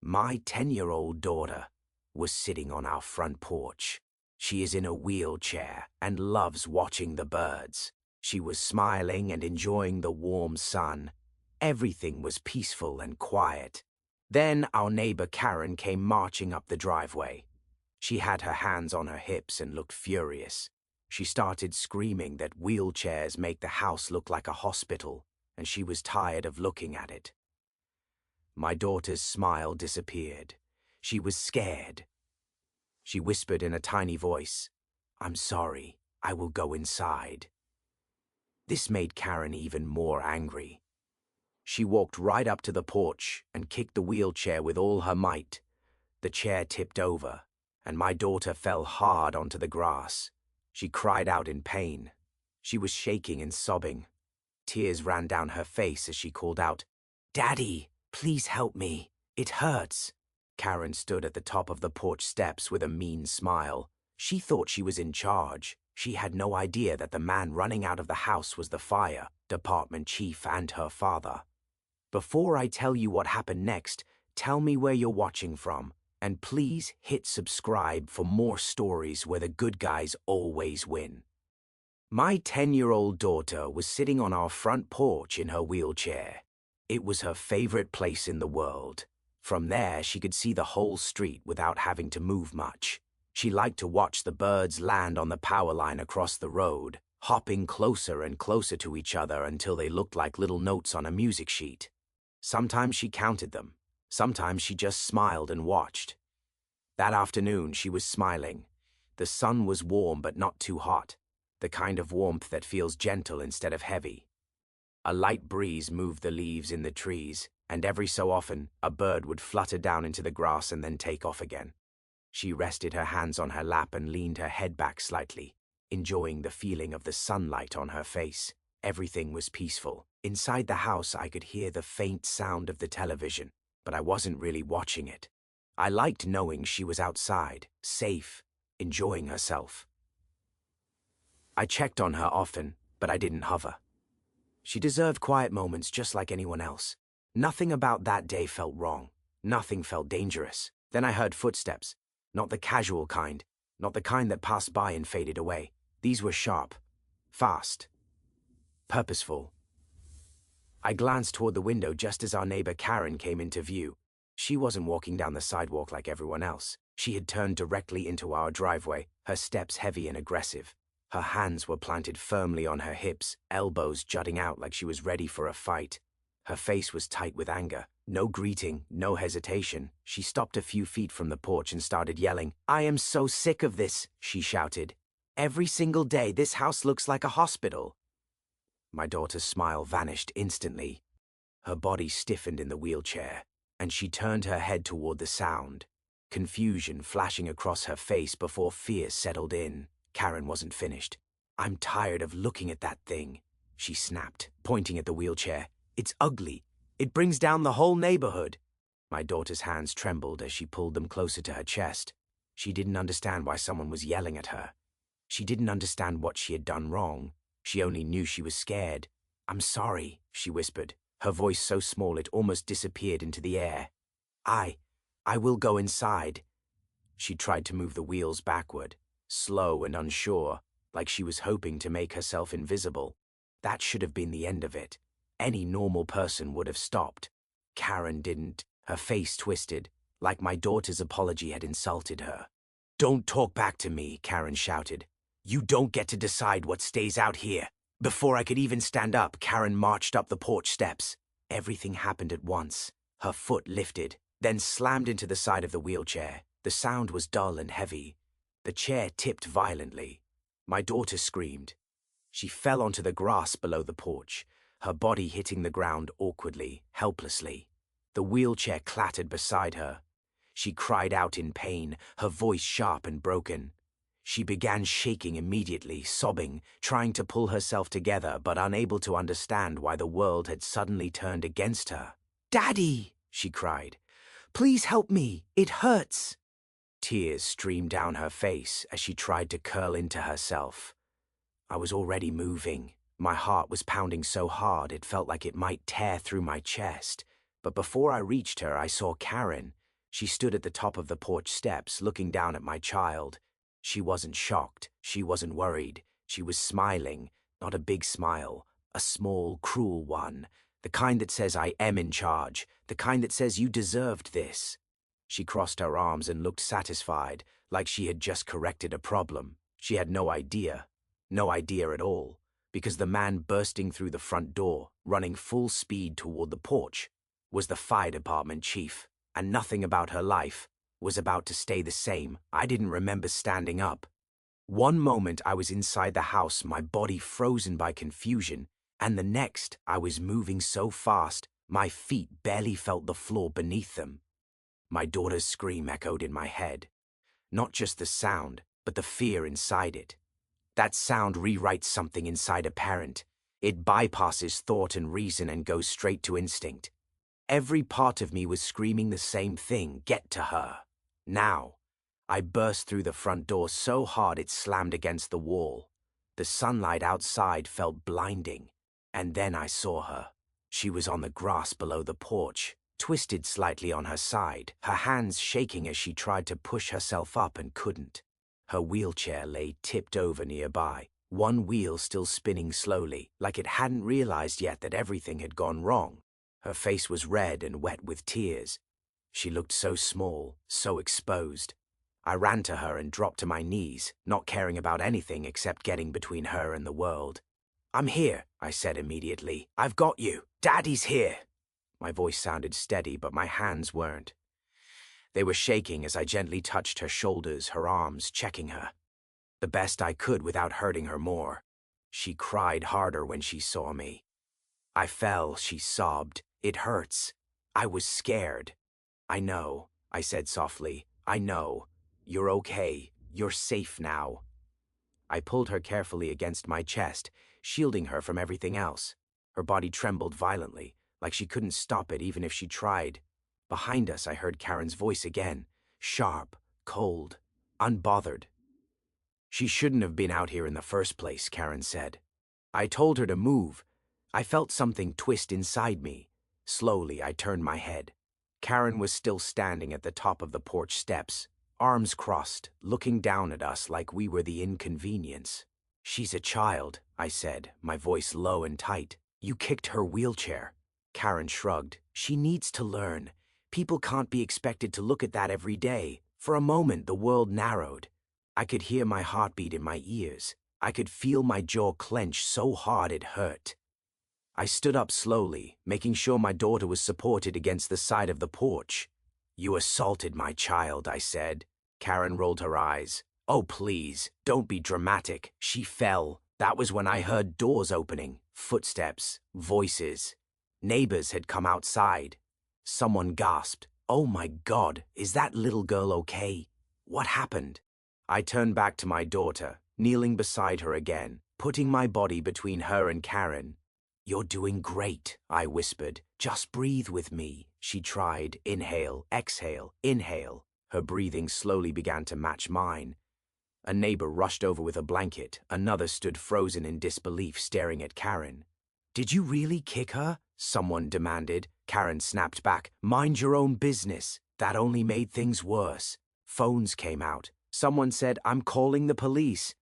My 10-year-old daughter was sitting on our front porch. She is in a wheelchair and loves watching the birds. She was smiling and enjoying the warm sun. Everything was peaceful and quiet. Then our neighbor Karen came marching up the driveway. She had her hands on her hips and looked furious. She started screaming that wheelchairs make the house look like a hospital, and she was tired of looking at it. My daughter's smile disappeared. She was scared. She whispered in a tiny voice, "I'm sorry, I will go inside." This made Karen even more angry. She walked right up to the porch and kicked the wheelchair with all her might. The chair tipped over, and my daughter fell hard onto the grass. She cried out in pain. She was shaking and sobbing. Tears ran down her face as she called out, "Daddy, please help me. It hurts." Karen stood at the top of the porch steps with a mean smile. She thought she was in charge. She had no idea that the man running out of the house was the fire department chief and her father. Before I tell you what happened next, tell me where you're watching from, and please hit subscribe for more stories where the good guys always win. My 10-year-old daughter was sitting on our front porch in her wheelchair. It was her favorite place in the world. From there, she could see the whole street without having to move much. She liked to watch the birds land on the power line across the road, hopping closer and closer to each other until they looked like little notes on a music sheet. Sometimes she counted them. Sometimes she just smiled and watched. That afternoon, she was smiling. The sun was warm but not too hot, the kind of warmth that feels gentle instead of heavy. A light breeze moved the leaves in the trees, and every so often, a bird would flutter down into the grass and then take off again. She rested her hands on her lap and leaned her head back slightly, enjoying the feeling of the sunlight on her face. Everything was peaceful. Inside the house, I could hear the faint sound of the television, but I wasn't really watching it. I liked knowing she was outside, safe, enjoying herself. I checked on her often, but I didn't hover. She deserved quiet moments just like anyone else. Nothing about that day felt wrong. Nothing felt dangerous. Then I heard footsteps. Not the casual kind. Not the kind that passed by and faded away. These were sharp, fast, purposeful. I glanced toward the window just as our neighbor Karen came into view. She wasn't walking down the sidewalk like everyone else. She had turned directly into our driveway, her steps heavy and aggressive. Her hands were planted firmly on her hips, elbows jutting out like she was ready for a fight. Her face was tight with anger. No greeting, no hesitation. She stopped a few feet from the porch and started yelling. "I am so sick of this," she shouted. "Every single day, this house looks like a hospital." My daughter's smile vanished instantly. Her body stiffened in the wheelchair, and she turned her head toward the sound, confusion flashing across her face before fear settled in. Karen wasn't finished. "I'm tired of looking at that thing," she snapped, pointing at the wheelchair. "It's ugly. It brings down the whole neighborhood." My daughter's hands trembled as she pulled them closer to her chest. She didn't understand why someone was yelling at her. She didn't understand what she had done wrong. She only knew she was scared. "I'm sorry," she whispered, her voice so small it almost disappeared into the air. I will go inside." She tried to move the wheels backward, slow and unsure, like she was hoping to make herself invisible. That should have been the end of it. Any normal person would have stopped. Karen didn't. Her face twisted, like my daughter's apology had insulted her. "Don't talk back to me," Karen shouted. "You don't get to decide what stays out here." Before I could even stand up, Karen marched up the porch steps. Everything happened at once. Her foot lifted, then slammed into the side of the wheelchair. The sound was dull and heavy. The chair tipped violently. My daughter screamed. She fell onto the grass below the porch, her body hitting the ground awkwardly, helplessly. The wheelchair clattered beside her. She cried out in pain, her voice sharp and broken. She began shaking immediately, sobbing, trying to pull herself together but unable to understand why the world had suddenly turned against her. "Daddy!" she cried. "Please help me. It hurts." Tears streamed down her face as she tried to curl into herself. I was already moving. My heart was pounding so hard it felt like it might tear through my chest. But before I reached her, I saw Karen. She stood at the top of the porch steps, looking down at my child. She wasn't shocked. She wasn't worried. She was smiling, not a big smile, a small, cruel one, the kind that says I am in charge, the kind that says you deserved this. She crossed her arms and looked satisfied, like she had just corrected a problem. She had no idea at all, because the man bursting through the front door, running full speed toward the porch, was the fire department chief, and nothing about her life was about to stay the same. I didn't remember standing up. One moment I was inside the house, my body frozen by confusion, and the next I was moving so fast, my feet barely felt the floor beneath them. My daughter's scream echoed in my head. Not just the sound, but the fear inside it. That sound rewrites something inside a parent. It bypasses thought and reason and goes straight to instinct. Every part of me was screaming the same thing: get to her. Now. I burst through the front door so hard it slammed against the wall. The sunlight outside felt blinding. And then I saw her. She was on the grass below the porch, twisted slightly on her side, her hands shaking as she tried to push herself up and couldn't. Her wheelchair lay tipped over nearby, one wheel still spinning slowly, like it hadn't realized yet that everything had gone wrong. Her face was red and wet with tears. She looked so small, so exposed. I ran to her and dropped to my knees, not caring about anything except getting between her and the world. "I'm here," I said immediately. "I've got you. Daddy's here." My voice sounded steady, but my hands weren't. They were shaking as I gently touched her shoulders, her arms, checking her. The best I could without hurting her more. She cried harder when she saw me. I fell, she sobbed. "It hurts." I was scared. "I know," I said softly. "I know. You're okay. You're safe now." I pulled her carefully against my chest, shielding her from everything else. Her body trembled violently, like she couldn't stop it even if she tried. Behind us, I heard Karen's voice again, sharp, cold, unbothered. "She shouldn't have been out here in the first place," Karen said. I told her to move. I felt something twist inside me. Slowly, I turned my head. Karen was still standing at the top of the porch steps, arms crossed, looking down at us like we were the inconvenience. "She's a child," I said, my voice low and tight. "You kicked her wheelchair." Karen shrugged. "She needs to learn. People can't be expected to look at that every day." For a moment, the world narrowed. I could hear my heartbeat in my ears. I could feel my jaw clench so hard it hurt. I stood up slowly, making sure my daughter was supported against the side of the porch. "You assaulted my child," I said. Karen rolled her eyes. "Oh, please, don't be dramatic. She fell." That was when I heard doors opening, footsteps, voices. Neighbors had come outside. Someone gasped, "Oh my God, is that little girl okay? What happened?" I turned back to my daughter, kneeling beside her again, putting my body between her and Karen. "You're doing great," I whispered. "Just breathe with me." She tried. Inhale, exhale, inhale. Her breathing slowly began to match mine. A neighbor rushed over with a blanket. Another stood frozen in disbelief, staring at Karen. "Did you really kick her?" someone demanded. Karen snapped back. "Mind your own business." That only made things worse. Phones came out. Someone said, "I'm calling the police."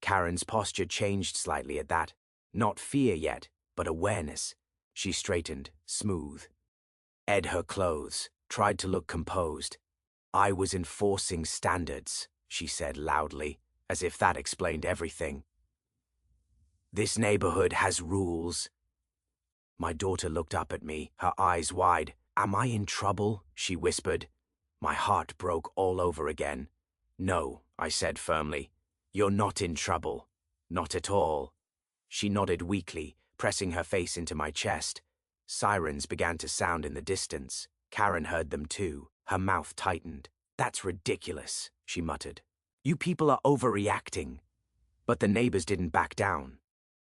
Karen's posture changed slightly at that. Not fear yet, but awareness. She straightened, smooth. Ed her clothes, tried to look composed. "I was enforcing standards," she said loudly, as if that explained everything. "This neighborhood has rules." My daughter looked up at me, her eyes wide. "Am I in trouble?" she whispered. My heart broke all over again. "No," I said firmly. "You're not in trouble. Not at all." She nodded weakly, pressing her face into my chest. Sirens began to sound in the distance. Karen heard them too. Her mouth tightened. "That's ridiculous," she muttered. "You people are overreacting." But the neighbors didn't back down.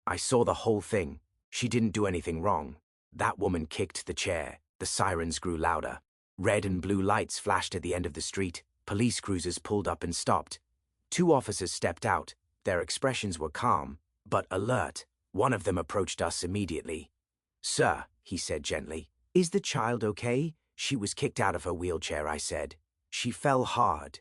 I saw the whole thing. She didn't do anything wrong. That woman kicked the chair. The sirens grew louder. Red and blue lights flashed at the end of the street. Police cruisers pulled up and stopped. 2 officers stepped out. Their expressions were calm, but alert. One of them approached us immediately. "Sir," he said gently, "is the child okay? She was kicked out of her wheelchair, I said. She fell hard.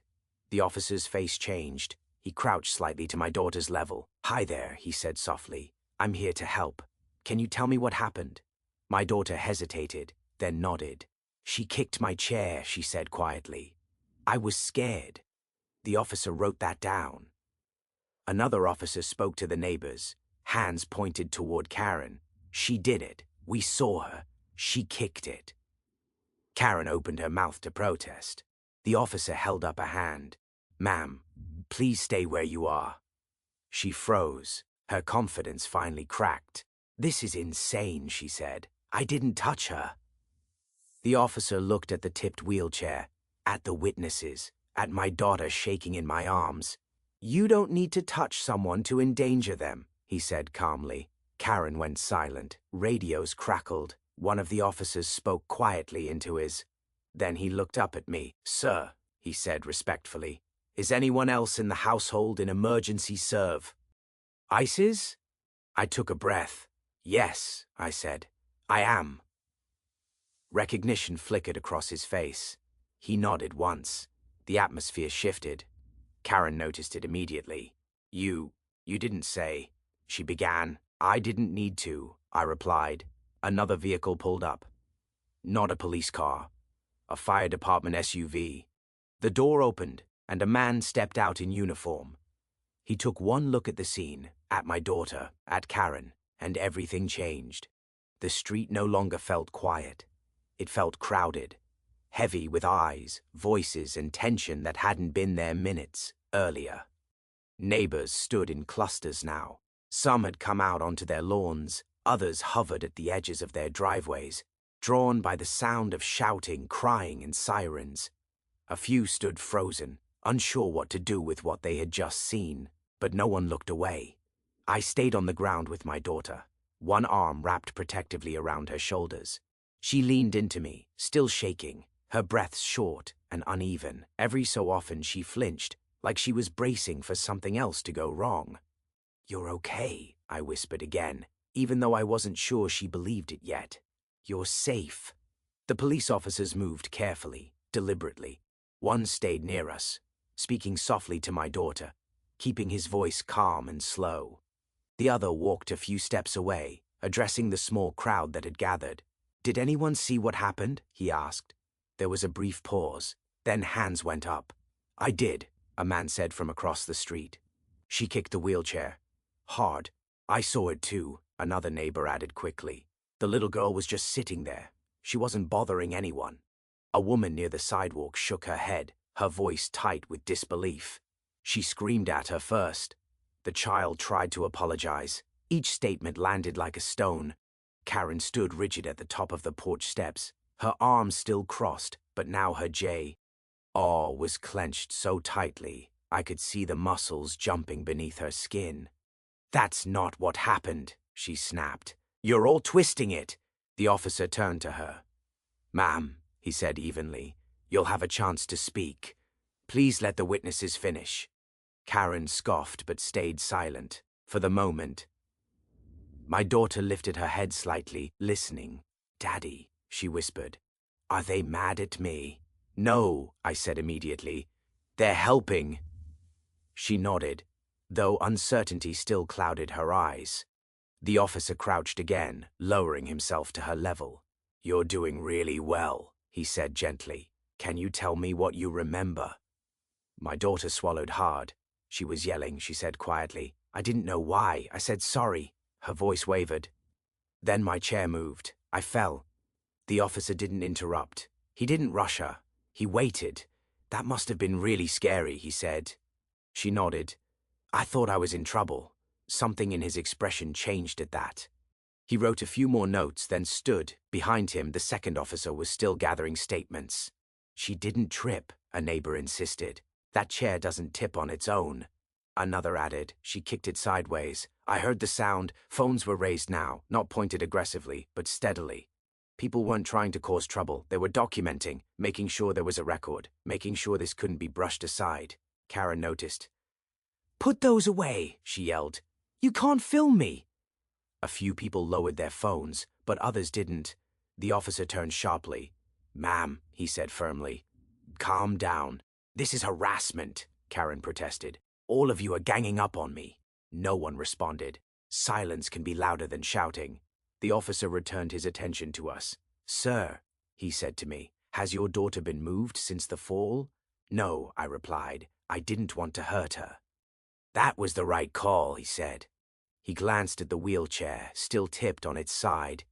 The officer's face changed. He crouched slightly to my daughter's level. Hi there, he said softly. I'm here to help. Can you tell me what happened? My daughter hesitated, then nodded. She kicked my chair, she said quietly. I was scared. The officer wrote that down. Another officer spoke to the neighbors. Hands pointed toward Karen. She did it. We saw her. She kicked it. Karen opened her mouth to protest. The officer held up a hand. Ma'am, please stay where you are. She froze. Her confidence finally cracked. This is insane, she said. I didn't touch her. The officer looked at the tipped wheelchair, at the witnesses, at my daughter shaking in my arms. You don't need to touch someone to endanger them, he said calmly. Karen went silent. Radios crackled. One of the officers spoke quietly into his. Then he looked up at me. Sir, he said respectfully, is anyone else in the household in emergency serve? ISIS? I took a breath. Yes, I said. I am. Recognition flickered across his face. He nodded once. The atmosphere shifted. Karen noticed it immediately. You didn't say, she began. I didn't need to, I replied. Another vehicle pulled up. Not a police car. A fire department SUV. The door opened, and a man stepped out in uniform. He took one look at the scene, at my daughter, at Karen, and everything changed. The street no longer felt quiet. It felt crowded, heavy with eyes, voices, and tension that hadn't been there minutes earlier. Neighbors stood in clusters now. Some had come out onto their lawns, others hovered at the edges of their driveways, drawn by the sound of shouting, crying, and sirens. A few stood frozen, unsure what to do with what they had just seen, but no one looked away. I stayed on the ground with my daughter, one arm wrapped protectively around her shoulders. She leaned into me, still shaking, her breaths short and uneven. Every so often she flinched, like she was bracing for something else to go wrong. You're okay, I whispered again, even though I wasn't sure she believed it yet. You're safe. The police officers moved carefully, deliberately. One stayed near us, speaking softly to my daughter, keeping his voice calm and slow. The other walked a few steps away, addressing the small crowd that had gathered. Did anyone see what happened? He asked. There was a brief pause. Then hands went up. I did, a man said from across the street. She kicked the wheelchair. Hard. I saw it too, another neighbor added quickly. The little girl was just sitting there. She wasn't bothering anyone. A woman near the sidewalk shook her head, her voice tight with disbelief. She screamed at her first. The child tried to apologize. Each statement landed like a stone. Karen stood rigid at the top of the porch steps, her arms still crossed, but now her jaw was clenched so tightly I could see the muscles jumping beneath her skin. That's not what happened, she snapped. You're all twisting it. The officer turned to her. Ma'am, he said evenly, you'll have a chance to speak. Please let the witnesses finish. Karen scoffed but stayed silent, for the moment. My daughter lifted her head slightly, listening. Daddy, she whispered. Are they mad at me? No, I said immediately. They're helping. She nodded, though uncertainty still clouded her eyes. The officer crouched again, lowering himself to her level. You're doing really well, he said gently. Can you tell me what you remember? My daughter swallowed hard. She was yelling, she said quietly. I didn't know why. I said sorry. Her voice wavered. Then my chair moved. I fell. The officer didn't interrupt. He didn't rush her. He waited. That must have been really scary, he said. She nodded. I thought I was in trouble. Something in his expression changed at that. He wrote a few more notes, then stood. Behind him, the second officer was still gathering statements. She didn't trip, a neighbor insisted. That chair doesn't tip on its own. Another added. She kicked it sideways. I heard the sound. Phones were raised now, not pointed aggressively, but steadily. People weren't trying to cause trouble. They were documenting, making sure there was a record, making sure this couldn't be brushed aside. Karen noticed. Put those away, she yelled. You can't film me. A few people lowered their phones, but others didn't. The officer turned sharply. Ma'am, he said firmly, calm down. This is harassment, Karen protested. All of you are ganging up on me. No one responded. Silence can be louder than shouting. The officer returned his attention to us. Sir, he said to me, has your daughter been moved since the fall? No, I replied. I didn't want to hurt her. That was the right call, he said. He glanced at the wheelchair, still tipped on its side.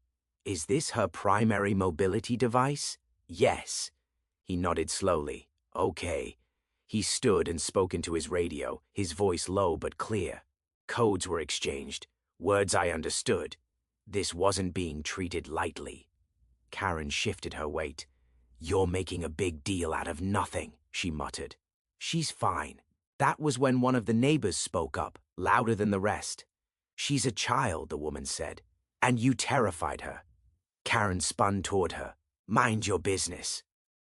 Is this her primary mobility device? Yes. He nodded slowly. Okay. He stood and spoke into his radio, his voice low but clear. Codes were exchanged, words I understood. This wasn't being treated lightly. Karen shifted her weight. You're making a big deal out of nothing, she muttered. She's fine. That was when one of the neighbors spoke up, louder than the rest. She's a child, the woman said, and you terrified her. Karen spun toward her. Mind your business.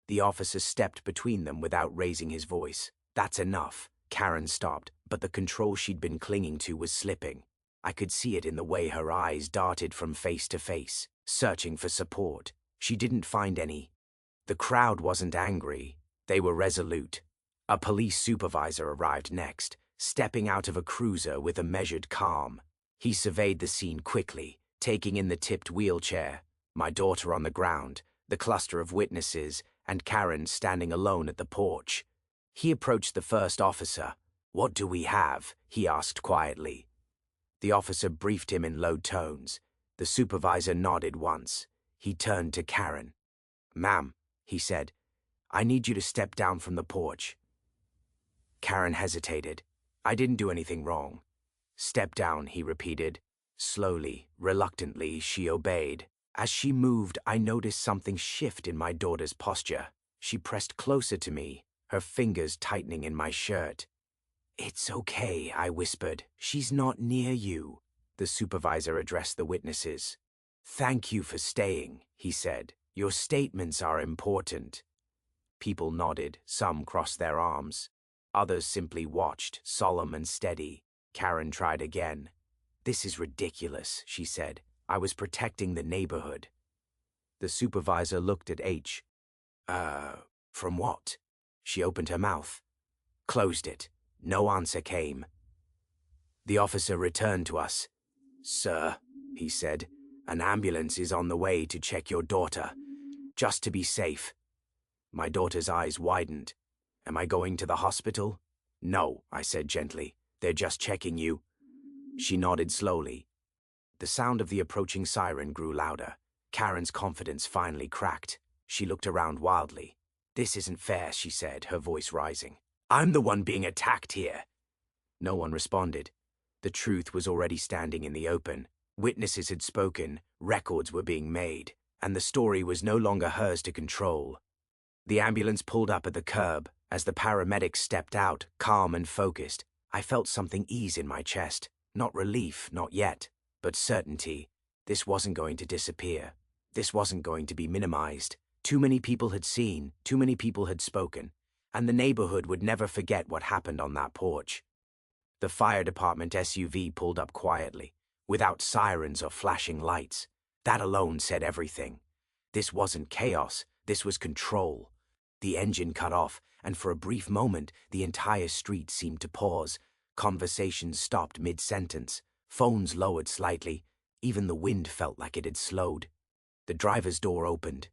The officer stepped between them without raising his voice. That's enough. Karen stopped, but the control she'd been clinging to was slipping. I could see it in the way her eyes darted from face to face, searching for support. She didn't find any. The crowd wasn't angry. They were resolute. A police supervisor arrived next, stepping out of a cruiser with a measured calm. He surveyed the scene quickly, taking in the tipped wheelchair, my daughter on the ground, the cluster of witnesses, and Karen standing alone at the porch. He approached the first officer. What do we have? He asked quietly. The officer briefed him in low tones. The supervisor nodded once. He turned to Karen. Ma'am, he said, I need you to step down from the porch. Karen hesitated. I didn't do anything wrong. Step down, he repeated. Slowly, reluctantly, she obeyed. As she moved, I noticed something shift in my daughter's posture. She pressed closer to me, her fingers tightening in my shirt. It's okay, I whispered. She's not near you. The supervisor addressed the witnesses. Thank you for staying, he said. Your statements are important. People nodded, some crossed their arms. Others simply watched, solemn and steady. Karen tried again. This is ridiculous, she said. I was protecting the neighborhood. The supervisor looked at H. From what? She opened her mouth. Closed it. No answer came. The officer returned to us. Sir, he said, an ambulance is on the way to check your daughter. Just to be safe. My daughter's eyes widened. Am I going to the hospital? No, I said gently. They're just checking you. She nodded slowly. The sound of the approaching siren grew louder. Karen's confidence finally cracked. She looked around wildly. This isn't fair, she said, her voice rising. I'm the one being attacked here. No one responded. The truth was already standing in the open. Witnesses had spoken, records were being made, and the story was no longer hers to control. The ambulance pulled up at the curb. As the paramedics stepped out, calm and focused, I felt something ease in my chest. Not relief, not yet, but certainty. This wasn't going to disappear. This wasn't going to be minimized. Too many people had seen, too many people had spoken, and the neighborhood would never forget what happened on that porch. The fire department SUV pulled up quietly, without sirens or flashing lights. That alone said everything. This wasn't chaos, this was control. The engine cut off, and for a brief moment, the entire street seemed to pause. Conversations stopped mid-sentence. Phones lowered slightly. Even the wind felt like it had slowed. The driver's door opened.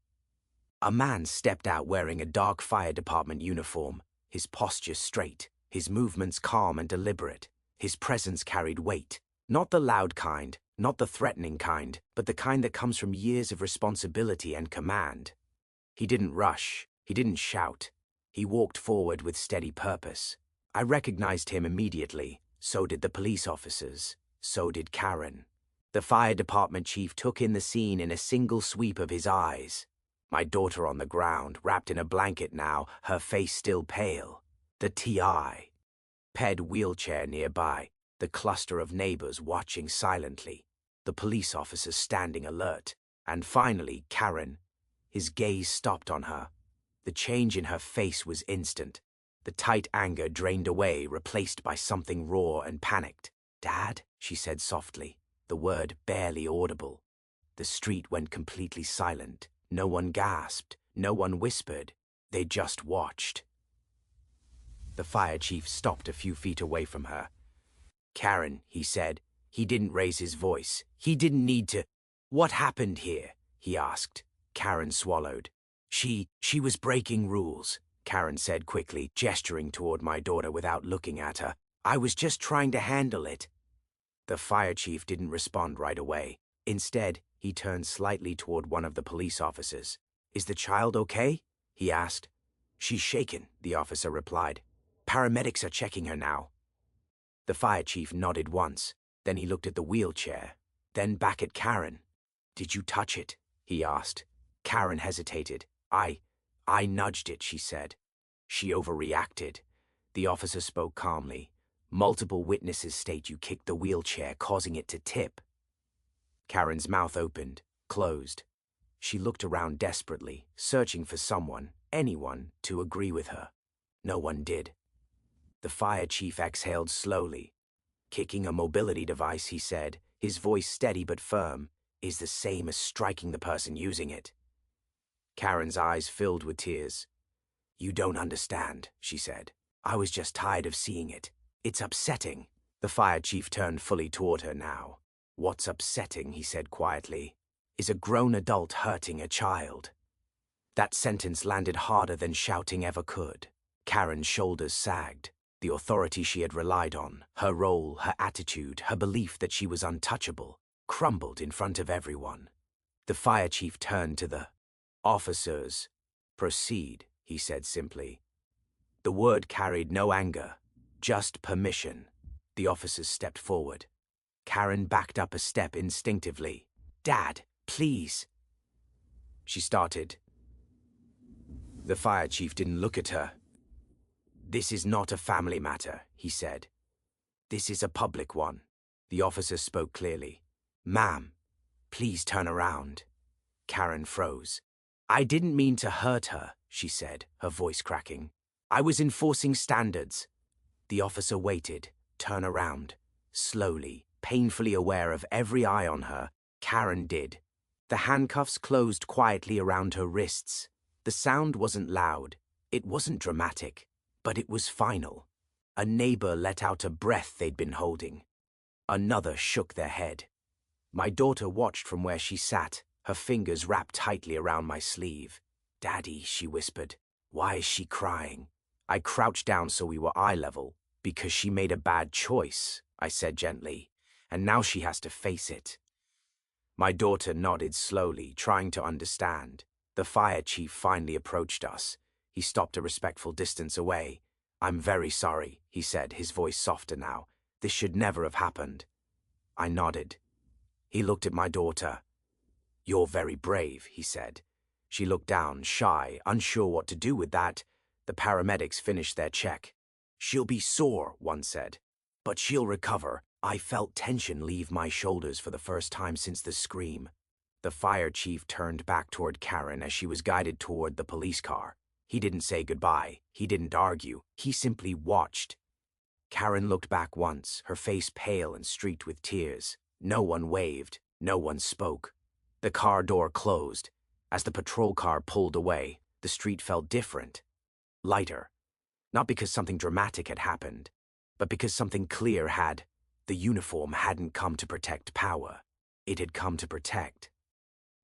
A man stepped out wearing a dark fire department uniform, his posture straight, his movements calm and deliberate. His presence carried weight. Not the loud kind, not the threatening kind, but the kind that comes from years of responsibility and command. He didn't rush. He didn't shout. He walked forward with steady purpose. I recognized him immediately. So did the police officers. So did Karen. The fire department chief took in the scene in a single sweep of his eyes. My daughter on the ground, wrapped in a blanket now, her face still pale. The TI. Ped wheelchair nearby, the cluster of neighbors watching silently. The police officers standing alert. And finally, Karen. His gaze stopped on her. The change in her face was instant. The tight anger drained away, replaced by something raw and panicked. Dad, she said softly, the word barely audible. The street went completely silent. No one gasped. No one whispered. They just watched. The fire chief stopped a few feet away from her. "Karen," he said. He didn't raise his voice. He didn't need to. "What happened here?" he asked. Karen swallowed. She was breaking rules," Karen said quickly, gesturing toward my daughter without looking at her. "I was just trying to handle it." The fire chief didn't respond right away. Instead, he turned slightly toward one of the police officers. "Is the child okay?" he asked. "She's shaken," the officer replied. "Paramedics are checking her now." The fire chief nodded once. Then he looked at the wheelchair, then back at Karen. "Did you touch it?" he asked. Karen hesitated. I nudged it," she said. "She overreacted." The officer spoke calmly. "Multiple witnesses state you kicked the wheelchair, causing it to tip." Karen's mouth opened, closed. She looked around desperately, searching for someone, anyone, to agree with her. No one did. The fire chief exhaled slowly. "Kicking a mobility device," he said, his voice steady but firm, "is the same as striking the person using it." Karen's eyes filled with tears. "You don't understand," she said. "I was just tired of seeing it. It's upsetting." The fire chief turned fully toward her now. "What's upsetting," he said quietly, "is a grown adult hurting a child." That sentence landed harder than shouting ever could. Karen's shoulders sagged. The authority she had relied on, her role, her attitude, her belief that she was untouchable, crumbled in front of everyone. The fire chief turned to the officers. "Proceed," he said simply. The word carried no anger, just permission. The officers stepped forward. Karen backed up a step instinctively. "Dad, please," she started. The fire chief didn't look at her. "This is not a family matter," he said. "This is a public one." The officer spoke clearly. "Ma'am, please turn around." Karen froze. "I didn't mean to hurt her," she said, her voice cracking. "I was enforcing standards." The officer waited, turned around. Slowly, painfully aware of every eye on her, Karen did. The handcuffs closed quietly around her wrists. The sound wasn't loud. It wasn't dramatic. But it was final. A neighbor let out a breath they'd been holding. Another shook their head. My daughter watched from where she sat, her fingers wrapped tightly around my sleeve. "Daddy," she whispered. "Why is she crying?" I crouched down so we were eye level. "Because she made a bad choice," I said gently, "and now she has to face it." My daughter nodded slowly, trying to understand. The fire chief finally approached us. He stopped a respectful distance away. "I'm very sorry," he said, his voice softer now. "This should never have happened." I nodded. He looked at my daughter. "You're very brave," he said. She looked down, shy, unsure what to do with that. The paramedics finished their check. "She'll be sore," one said, "but she'll recover." I felt tension leave my shoulders for the first time since the scream. The fire chief turned back toward Karen as she was guided toward the police car. He didn't say goodbye. He didn't argue. He simply watched. Karen looked back once, her face pale and streaked with tears. No one waved. No one spoke. The car door closed. As the patrol car pulled away, the street felt different. Lighter. Not because something dramatic had happened, but because something clear had. The uniform hadn't come to protect power. It had come to protect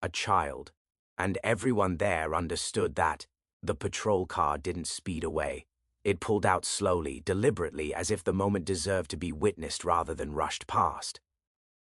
a child. And everyone there understood that. The patrol car didn't speed away. It pulled out slowly, deliberately, as if the moment deserved to be witnessed rather than rushed past.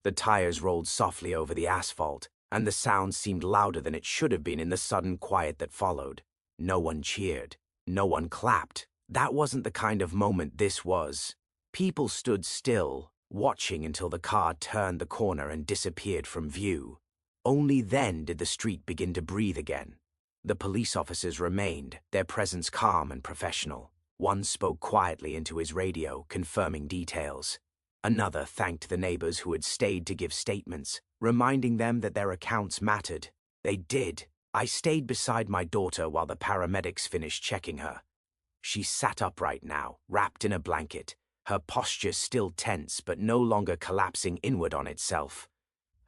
The tires rolled softly over the asphalt, and the sound seemed louder than it should have been in the sudden quiet that followed. No one cheered. No one clapped. That wasn't the kind of moment this was. People stood still, watching until the car turned the corner and disappeared from view. Only then did the street begin to breathe again. The police officers remained, their presence calm and professional. One spoke quietly into his radio, confirming details. Another thanked the neighbors who had stayed to give statements, reminding them that their accounts mattered. They did. I stayed beside my daughter while the paramedics finished checking her. She sat upright now, wrapped in a blanket, her posture still tense but no longer collapsing inward on itself.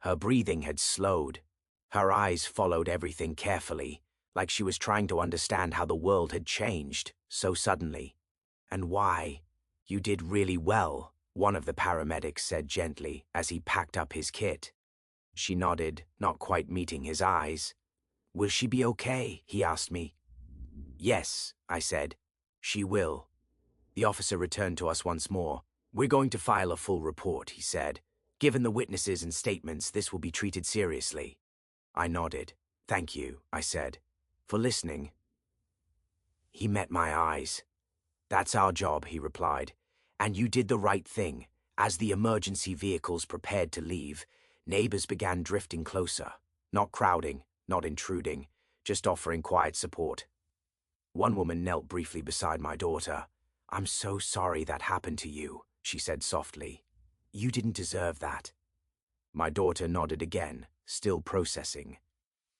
Her breathing had slowed. Her eyes followed everything carefully, like she was trying to understand how the world had changed so suddenly. "And why? You did really well," one of the paramedics said gently as he packed up his kit. She nodded, not quite meeting his eyes. "Will she be okay?" he asked me. "Yes," I said. "She will." The officer returned to us once more. "We're going to file a full report," he said. "Given the witnesses and statements, this will be treated seriously." I nodded. "Thank you," I said, "for listening." He met my eyes. "That's our job," he replied. "And you did the right thing." As the emergency vehicles prepared to leave, neighbors began drifting closer, not crowding, not intruding, just offering quiet support. One woman knelt briefly beside my daughter. "I'm so sorry that happened to you," she said softly. "You didn't deserve that." My daughter nodded again, still processing.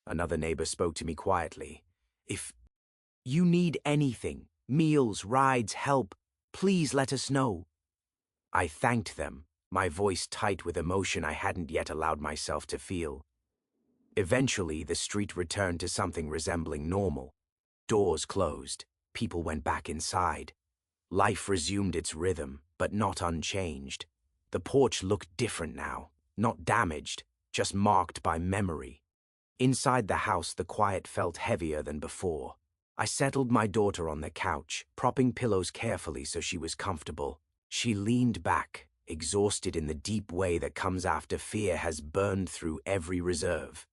Another neighbor spoke to me quietly. "If you need anything, meals, rides, help, please let us know." I thanked them, my voice tight with emotion I hadn't yet allowed myself to feel. Eventually, the street returned to something resembling normal. Doors closed. People went back inside. Life resumed its rhythm, but not unchanged. The porch looked different now, not damaged, just marked by memory. Inside the house, the quiet felt heavier than before. I settled my daughter on the couch, propping pillows carefully so she was comfortable. She leaned back, exhausted in the deep way that comes after fear has burned through every reserve.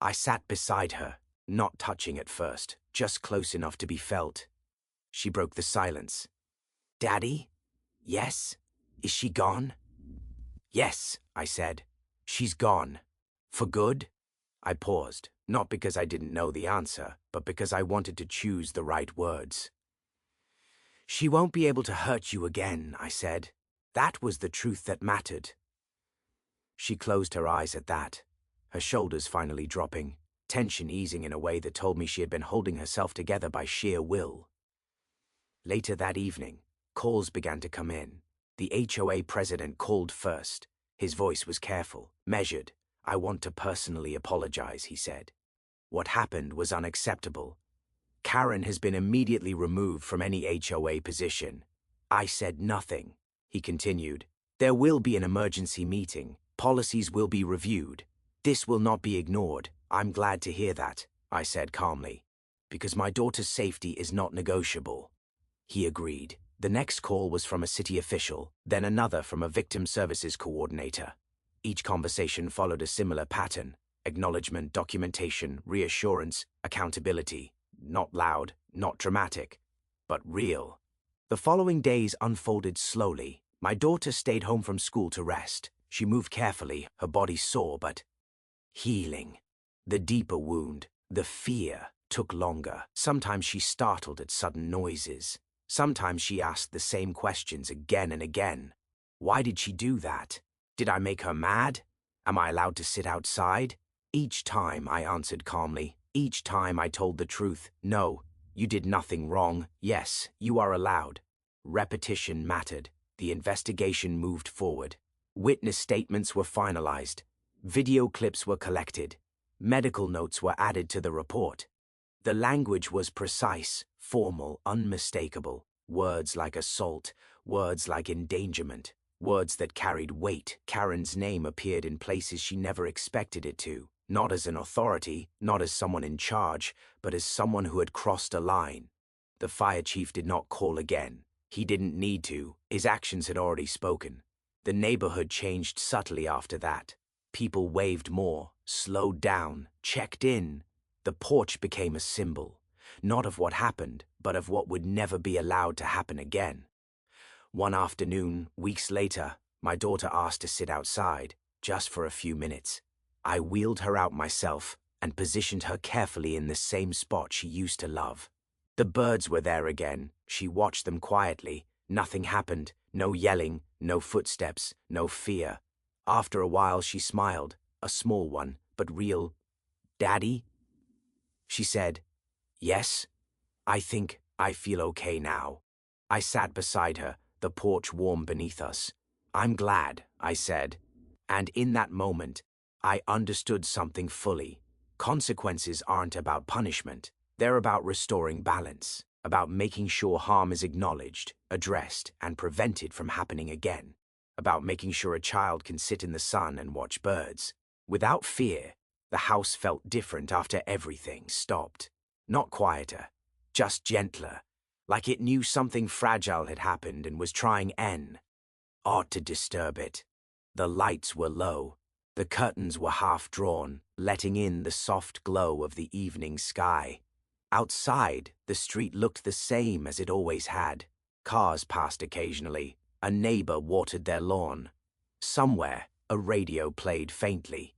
I sat beside her, not touching at first, just close enough to be felt. She broke the silence. "Daddy? Yes? Is she gone?" "Yes," I said. "She's gone. For good?" I paused, not because I didn't know the answer, but because I wanted to choose the right words. "She won't be able to hurt you again," I said. That was the truth that mattered. She closed her eyes at that, her shoulders finally dropping, tension easing in a way that told me she had been holding herself together by sheer will. Later that evening, calls began to come in. The HOA president called first. His voice was careful, measured. "I want to personally apologize," he said. "What happened was unacceptable. Karen has been immediately removed from any HOA position." I said nothing. He continued, "There will be an emergency meeting. Policies will be reviewed. This will not be ignored." "I'm glad to hear that," I said calmly, "because my daughter's safety is not negotiable." He agreed. The next call was from a city official, then another from a victim services coordinator. Each conversation followed a similar pattern: acknowledgement, documentation, reassurance, accountability. Not loud, not dramatic, but real. The following days unfolded slowly. My daughter stayed home from school to rest. She moved carefully, her body sore, but healing. The deeper wound, the fear, took longer. Sometimes she startled at sudden noises. Sometimes she asked the same questions again and again. Why did she do that? Did I make her mad? Am I allowed to sit outside? Each time I answered calmly. Each time I told the truth. "No, you did nothing wrong. Yes, you are allowed." Repetition mattered. The investigation moved forward. Witness statements were finalized. Video clips were collected. Medical notes were added to the report. The language was precise, formal, unmistakable. Words like assault, words like endangerment, words that carried weight. Karen's name appeared in places she never expected it to. Not as an authority, not as someone in charge, but as someone who had crossed a line. The fire chief did not call again. He didn't need to. His actions had already spoken. The neighborhood changed subtly after that. People waved more, slowed down, checked in. The porch became a symbol, not of what happened, but of what would never be allowed to happen again. One afternoon, weeks later, my daughter asked to sit outside, just for a few minutes. I wheeled her out myself and positioned her carefully in the same spot she used to love. The birds were there again. She watched them quietly. Nothing happened. No yelling, no footsteps, no fear. After a while, she smiled, a small one, but real. "Daddy?" She said, "Yes, I think I feel okay now." I sat beside her, the porch warm beneath us. "I'm glad," I said. And in that moment, I understood something fully. Consequences aren't about punishment. They're about restoring balance, about making sure harm is acknowledged, addressed, and prevented from happening again, about making sure a child can sit in the sun and watch birds. Without fear, the house felt different after everything stopped. Not quieter, just gentler, like it knew something fragile had happened and was trying odd to disturb it. The lights were low. The curtains were half drawn, letting in the soft glow of the evening sky. Outside, the street looked the same as it always had. Cars passed occasionally. A neighbor watered their lawn. Somewhere, a radio played faintly.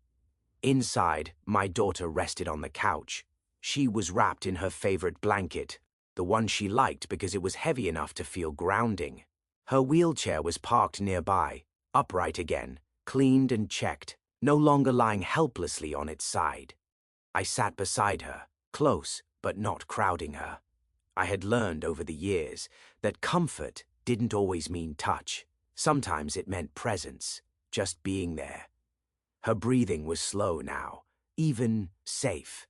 Inside, my daughter rested on the couch. She was wrapped in her favorite blanket, the one she liked because it was heavy enough to feel grounding. Her wheelchair was parked nearby, upright again, cleaned and checked, no longer lying helplessly on its side. I sat beside her, close but not crowding her. I had learned over the years that comfort didn't always mean touch. Sometimes it meant presence, just being there. Her breathing was slow now, even safe.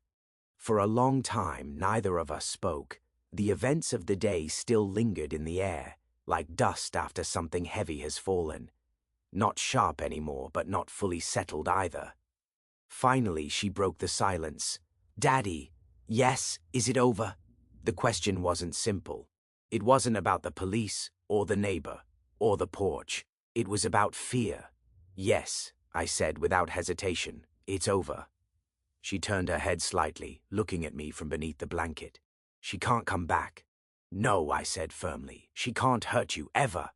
For a long time, neither of us spoke. The events of the day still lingered in the air, like dust after something heavy has fallen. Not sharp anymore, but not fully settled either. Finally, she broke the silence. "Daddy, yes, is it over?" The question wasn't simple. It wasn't about the police, or the neighbor, or the porch. It was about fear. "Yes," I said without hesitation, "it's over." She turned her head slightly, looking at me from beneath the blanket. "She can't come back." "No," I said firmly. "She can't hurt you, ever."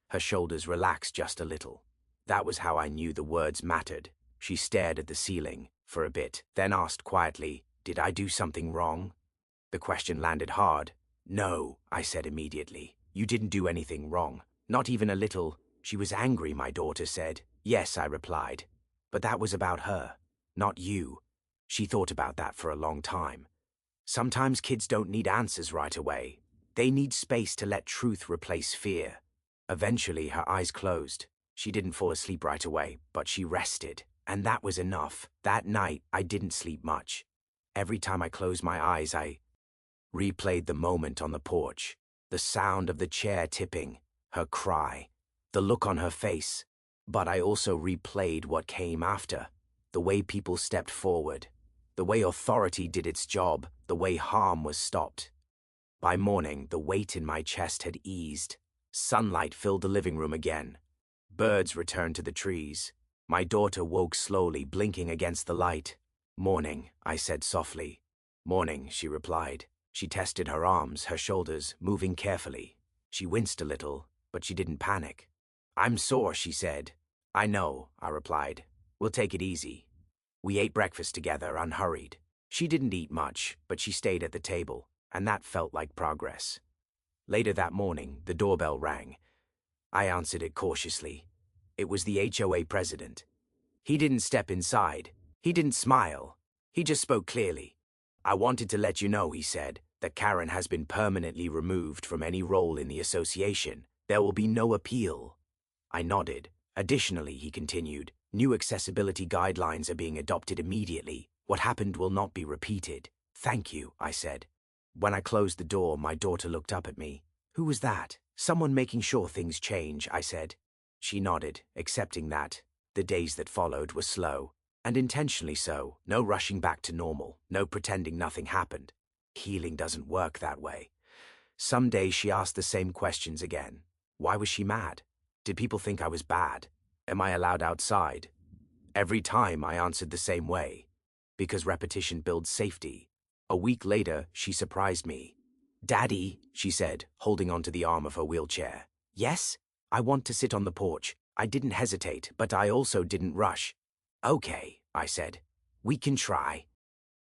Her shoulders relaxed just a little. That was how I knew the words mattered. She stared at the ceiling for a bit, then asked quietly, "Did I do something wrong?" The question landed hard. "No," I said immediately. "You didn't do anything wrong. Not even a little." "She was angry," my daughter said. "Yes," I replied. "But that was about her, not you." She thought about that for a long time. Sometimes kids don't need answers right away. They need space to let truth replace fear. Eventually, her eyes closed. She didn't fall asleep right away, but she rested, and that was enough. That night, I didn't sleep much. Every time I closed my eyes, I replayed the moment on the porch, the sound of the chair tipping, her cry, the look on her face. But I also replayed what came after, the way people stepped forward, the way authority did its job, the way harm was stopped. By morning, the weight in my chest had eased. Sunlight filled the living room again. Birds returned to the trees. My daughter woke slowly, blinking against the light. "Morning," I said softly. "Morning," she replied. She tested her arms, her shoulders, moving carefully. She winced a little, but she didn't panic. "I'm sore," she said. "I know," I replied. "We'll take it easy." We ate breakfast together, unhurried. She didn't eat much, but she stayed at the table, and that felt like progress. Later that morning, the doorbell rang. I answered it cautiously. It was the HOA president. He didn't step inside. He didn't smile. He just spoke clearly. "I wanted to let you know," he said, "that Karen has been permanently removed from any role in the association. There will be no appeal." I nodded. "Additionally," he continued, "new accessibility guidelines are being adopted immediately. What happened will not be repeated." "Thank you," I said. When I closed the door, my daughter looked up at me. "Who was that?" "Someone making sure things change," I said. She nodded, accepting that. The days that followed were slow, and intentionally so. No rushing back to normal, no pretending nothing happened. Healing doesn't work that way. Some days she asked the same questions again. Why was she mad? Did people think I was bad? Am I allowed outside? Every time I answered the same way. Because repetition builds safety. A week later, she surprised me. "Daddy," she said, holding onto the arm of her wheelchair. "Yes? I want to sit on the porch." I didn't hesitate, but I also didn't rush. "Okay," I said. "We can try."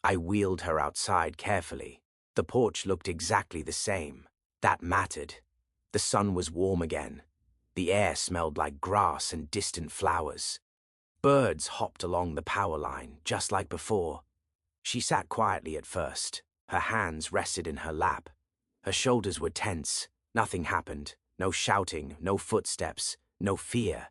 I wheeled her outside carefully. The porch looked exactly the same. That mattered. The sun was warm again. The air smelled like grass and distant flowers. Birds hopped along the power line, just like before. She sat quietly at first. Her hands rested in her lap. Her shoulders were tense. Nothing happened. No shouting, no footsteps, no fear.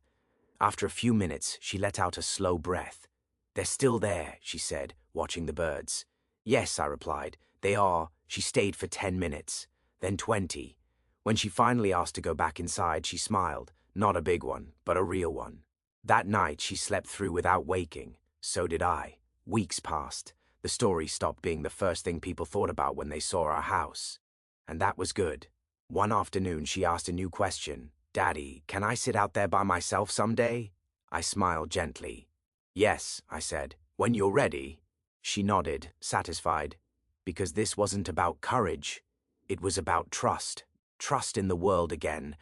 After a few minutes, she let out a slow breath. "They're still there," she said, watching the birds. "Yes," I replied. They are. She stayed for 10 minutes, then 20. When she finally asked to go back inside, she smiled. Not a big one, but a real one. That night, she slept through without waking. So did I. Weeks passed. The story stopped being the first thing people thought about when they saw our house. And that was good. One afternoon, she asked a new question. "Daddy, can I sit out there by myself someday?" I smiled gently. "Yes," I said. "When you're ready." She nodded, satisfied. Because this wasn't about courage. It was about trust. Trust in the world again.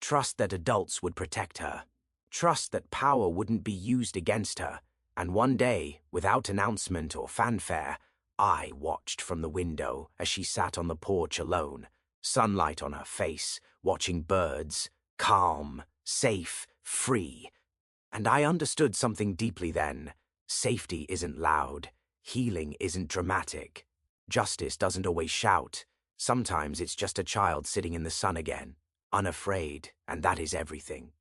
Trust that adults would protect her. Trust that power wouldn't be used against her. And one day, without announcement or fanfare, I watched from the window as she sat on the porch alone, sunlight on her face, watching birds, calm, safe, free. And I understood something deeply then. Safety isn't loud. Healing isn't dramatic. Justice doesn't always shout. Sometimes it's just a child sitting in the sun again, unafraid, and that is everything.